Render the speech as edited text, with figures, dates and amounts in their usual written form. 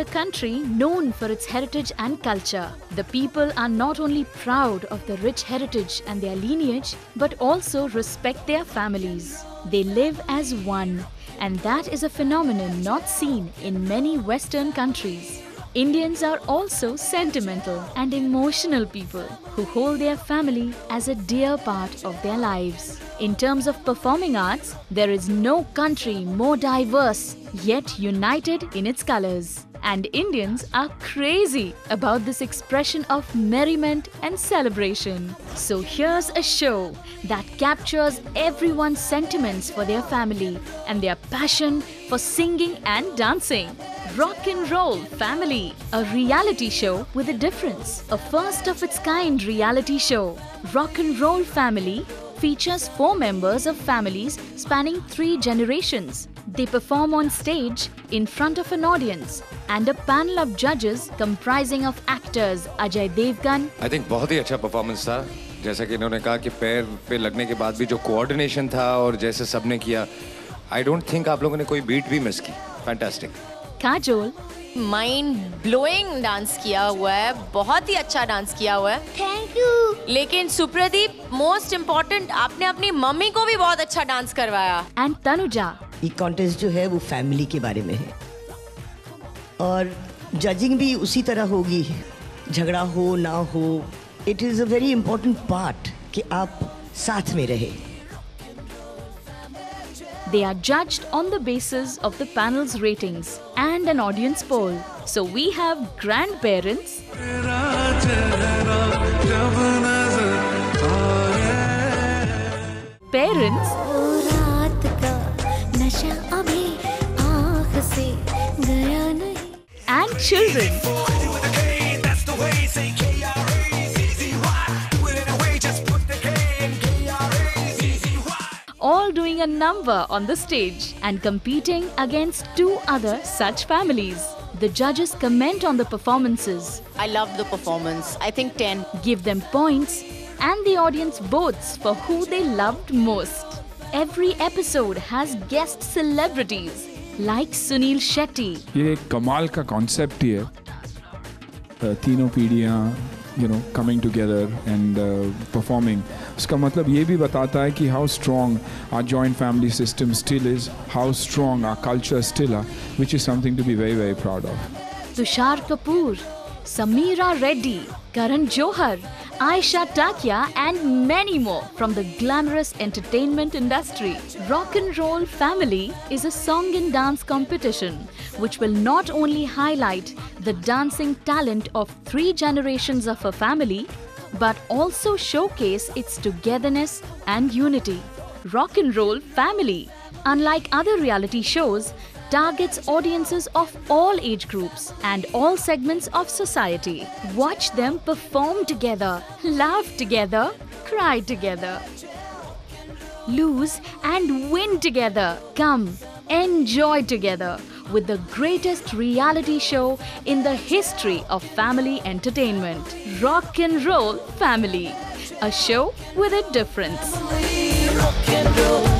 a country known for its heritage and culture. The people are not only proud of the rich heritage and their lineage, but also respect their families. They live as one, and that is a phenomenon not seen in many Western countries. Indians are also sentimental and emotional people who hold their family as a dear part of their lives. In terms of performing arts, there is no country more diverse yet united in its colors. And Indians are crazy about this expression of merriment and celebration. So here's a show that captures everyone's sentiments for their family and their passion for singing and dancing. Rock and Roll Family, a reality show with a difference. A first of its kind reality show. Rock and Roll Family features 4 members of families spanning 3 generations. They perform on stage in front of an audience and a panel of judges comprising of actors Ajay Devgan. I think बहुत ही अच्छा performance था. जैसा कि इन्होंने कहा कि पैर पे लगने के बाद भी जो coordination था और जैसे सबने किया, I don't think आप लोगों ने कोई beat भी miss की. Fantastic. Kajol. Mind blowing dance किया हुआ है, बहुत ही अच्छा डांस किया हुआ है. Thank you. लेकिन सुप्रदीप, मोस्ट इम्पोर्टेंट, आपने अपनी मम्मी को भी बहुत अच्छा डांस करवाया. एंड तनुजा. ये कॉन्टेस्ट जो है वो फैमिली के बारे में है और जजिंग भी उसी तरह होगी, झगड़ा हो ना हो. It is a very important part कि आप साथ में रहे. They are judged on the basis of the panel's ratings and an audience poll. So we have grandparents, parents, and children. All doing a number on the stage and competing against 2 other such families. The judges comment on the performances. I love the performance. I think 10. Give them points and the audience votes for who they loved most. Every episode has guest celebrities like Sunil Shetty. ये एक कमाल का concept ही है. तीनों पीढ़ियाँ coming together and performing. उसका मतलब ये भी बताता है कि how strong our joint family system still is, how strong our culture still are, which is something to be very, very proud of. Tushar Kapoor, Sameera Reddy, Karan Johar, Aisha Takya and many more from the glamorous entertainment industry. Rock and Roll Family is a song and dance competition which will not only highlight the dancing talent of 3 generations of a family but also showcase its togetherness and unity. Rock and Roll Family, unlike other reality shows, targets audiences of all age groups and all segments of society. Watch them perform together, laugh together, cry together, lose and win together. Come, enjoy together with the greatest reality show in the history of family entertainment. Rock and Roll Family, a show with a difference. Rock and roll.